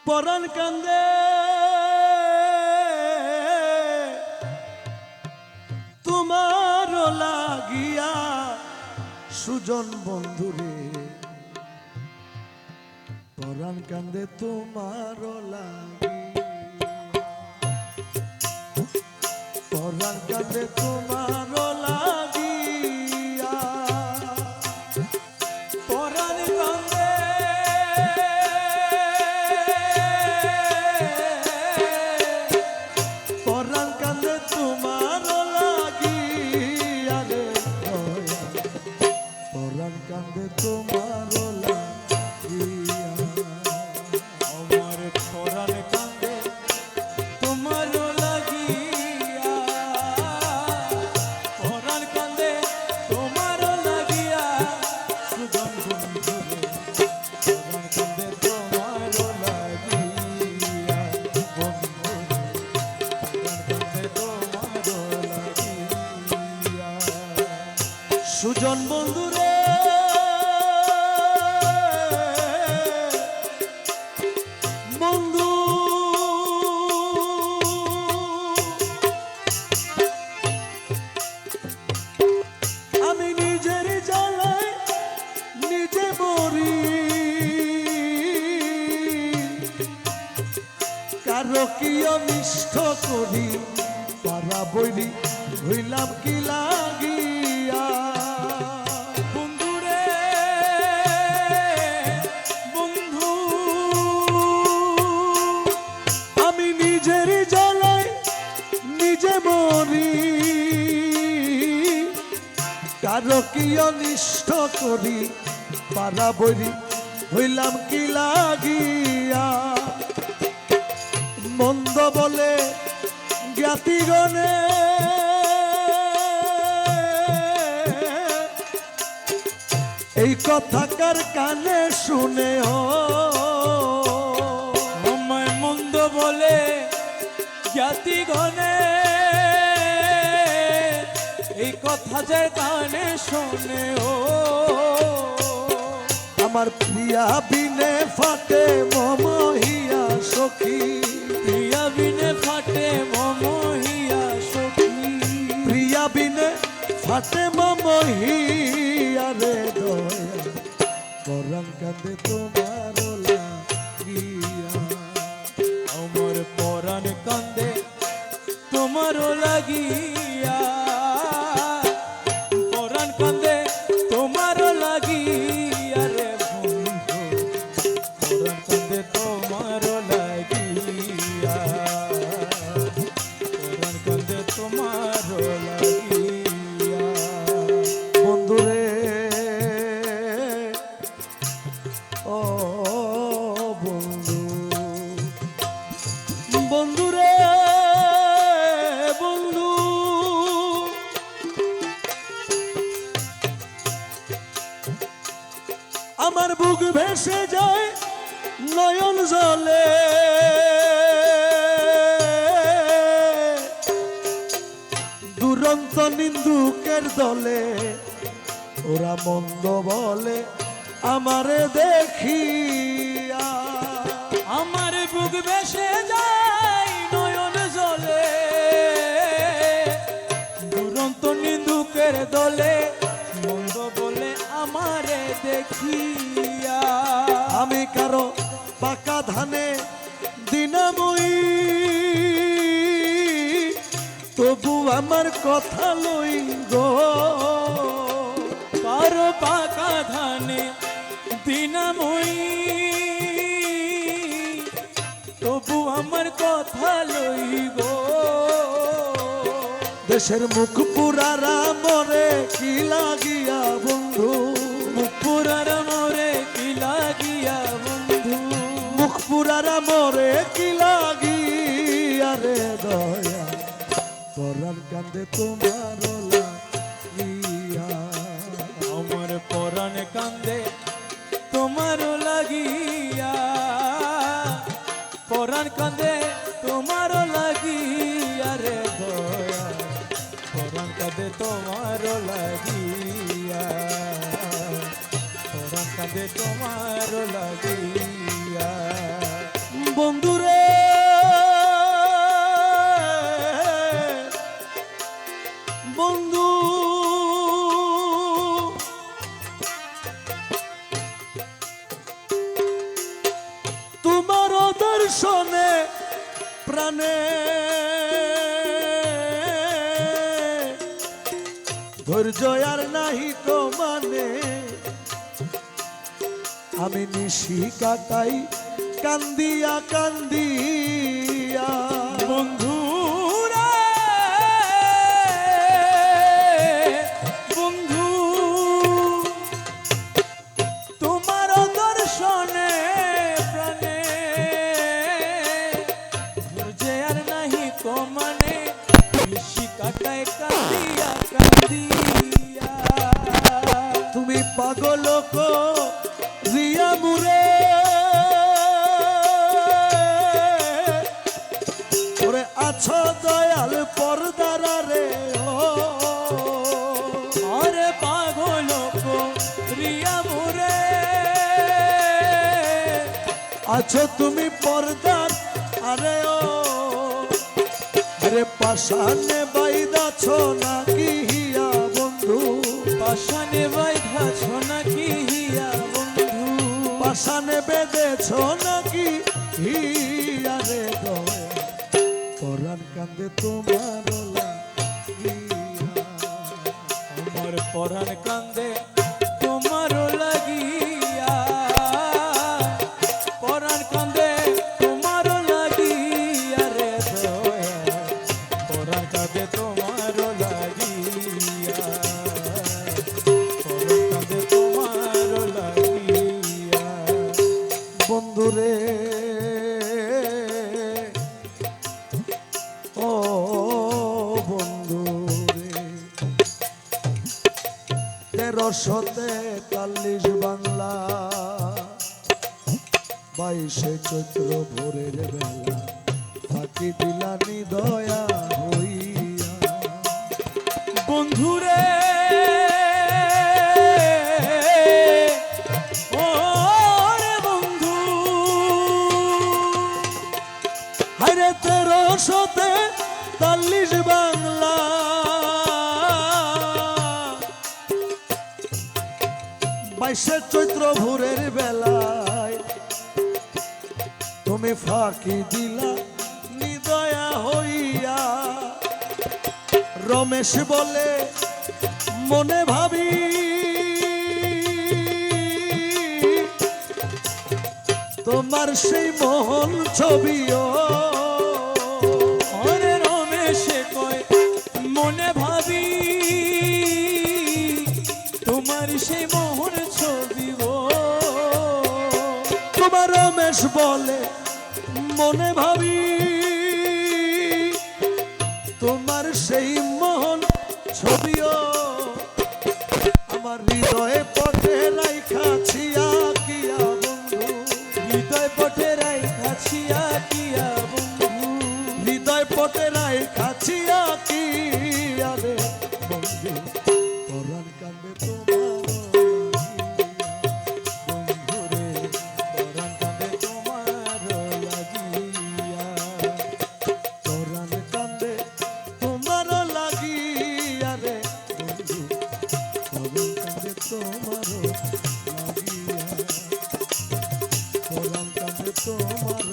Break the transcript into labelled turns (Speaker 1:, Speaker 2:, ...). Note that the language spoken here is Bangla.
Speaker 1: পরাণ কান্দে তোমার লাগিয়া সুজন বন্ধুরে পরাণ কান্দে তোমার লাগিয়া পরাণ কান্দে তোমার লাগিয়া পরাণ কান্দে পরাণ কান্দে তোমার লাগিয়া রে পরাণ কান্দে তোমার লাগিয়া
Speaker 2: আমার পরাণ কান্দে তোমার লাগিয়া পরাণ কান্দে তোমার লাগিয়া সুজন বন্ধুরে পরাণ কান্দে তোমার লাগিয়া বন্ধুরে পরাণ কান্দে তোমার লাগিয়া
Speaker 1: সুজন বন্ধুরে বন্ধু আমি নিজের জ্বালায় নিজে মরি কারো কি অনিষ্ট করি পারা বইলি হইলাম কি লাগিয়া
Speaker 2: বন্ধুরে বন্ধু
Speaker 1: আমি নিজের জ্বালায় নিজে মরি কারো কি অনিষ্ট করি পারা বইলি হইলাম কি লাগিয়া মন্দ বলে জ্ঞাতিগণে এই কথাকার কানে শুনে
Speaker 2: আমায় মন্দ বলে জ্ঞাতি গণে এই কথা যে কানে শোনে ও
Speaker 1: আমার প্রিয়া বিনে ফাটে মমহিয়া সখী
Speaker 2: প্রিয়া বিনে ফাটে মমহিয়া সখী
Speaker 1: প্রিয়া বিনে ফাটে মমহিয়া রে দয়া পরাণ কান্দে তোমার লাগিয়া
Speaker 2: আমার পরাণ কান্দে তোমার লাগিয়া পরাণ কান্দে তোমার লাগিয়া রে বন্ধু পরাণ কান্দে তোমার লাগিয়া পরাণ কান্দে তোমার লাগিয়া
Speaker 1: বন্ধুরে ও বন্ধু বন্ধুরে বন্ধু আমার বুক ভেসে যায় নয়ন জলে দুরন্ত নিন্দুকের দলে ওরা মন্দ বলে আমারে দেখিয়া
Speaker 2: আমার বুক ভেসে যায় নয়ন জলে দুরন্ত নিন্দুকের দলে মন্দ বলে আমারে দেখিয়া
Speaker 1: আমি কারো পাকা ধানে দিনাময়ী তবু আমার কথা লই গো
Speaker 2: কারো পাকা ধানে দিনাময়ী তবু আমার কথা লই গো
Speaker 1: দেশের মুখ পুরারা মরে কি লাগিয়া বন্ধু
Speaker 2: মুখ পুরার মরে কি লাগিয়া বন্ধু
Speaker 1: মুখ পুরারা মরে কি লাগিয়া রে দয়া পরাণ কান্দে তোমার লাগিয়া
Speaker 2: আমার পরাণ কান্দে তোমার লাগিয়া পরাণ কান্দে তোমার লাগিয়া রে দয়া পরাণ কান্দে তোমার লাগিয়া পরাণ কাঁদে তোমার লাগিয়া
Speaker 1: বন্ধুরে বন্ধু তোমার দর্শনে প্রাণে ধৈর্য আর নাহি কমানে আমি নিশি কাটাই কান্দিয়া কান্দিয়া
Speaker 2: বন্ধু রে বন্ধু তোমার দর্শনে প্রাণে ধৈর্য আর নাহি কমানে নিশি কাটায় কান্দিয়া কান্দিয়া
Speaker 1: তুমি পাগল রিয়া মুরে ওরে আছো দয়াল পর্দারা রে
Speaker 2: আরে পাগল রিয়া মোরে
Speaker 1: আছো তুমি পর্দার আরে ও আরে পাশানে বাইদাছো নাকি হিয়া বন্ধু
Speaker 2: পাশানে বাইধাছ নাকি হিয়া বন্ধু
Speaker 1: পাশানে বেঁধেছো নাকি হিয়া রে দয়া পরাণ কান্দে তোমার লাগিয়া
Speaker 2: আমার পরাণ কান্দে তোমার লাগিয়া পরাণ কান্দে তোমার লাগিয়া রে দয়া পরাণ কান্দে তোমার লাগিয়া পরাণ কান্দে তোমার লাগিয়া
Speaker 1: বন্ধুরে ও বন্ধুরে 1343 বাংলা 22 চৈত্র ভোরের বেলা ফাঁকি দিলানি দয়া হইয়া
Speaker 2: বন্ধুরে ও রে বন্ধু
Speaker 1: হায়রে 1343 বাংলা 22 চৈত্র ভোরের বেলায় তুমি ফাঁকি দিলা নিদয়া হইয়া রমেশ বলে মনে ভাবি তোমার সেই মোহন ছবিও
Speaker 2: ওরে রমেশে কয় মনে ভাবি তোমার সেই মোহন ছবি ও
Speaker 1: তোমার রমেশ বলে মনে ভাবি তোমার সেই মোহন ছবিও আমার হৃদয়ে পটে রাইখাছিয়া কিয়া বন্ধু
Speaker 2: হৃদয় পটে রাইখাছিয়া কিয়া বন্ধু
Speaker 1: হৃদয় পটে রাইখাছিয়া কিয়া রে বন্ধু পরাণ কান্দে তোমার লাগিয়া বন্ধুরে পরাণ কান্দে তোমার লাগিয়া পরাণ কান্দে তোমার লাগিয়া পরাণ কান্দে তোমার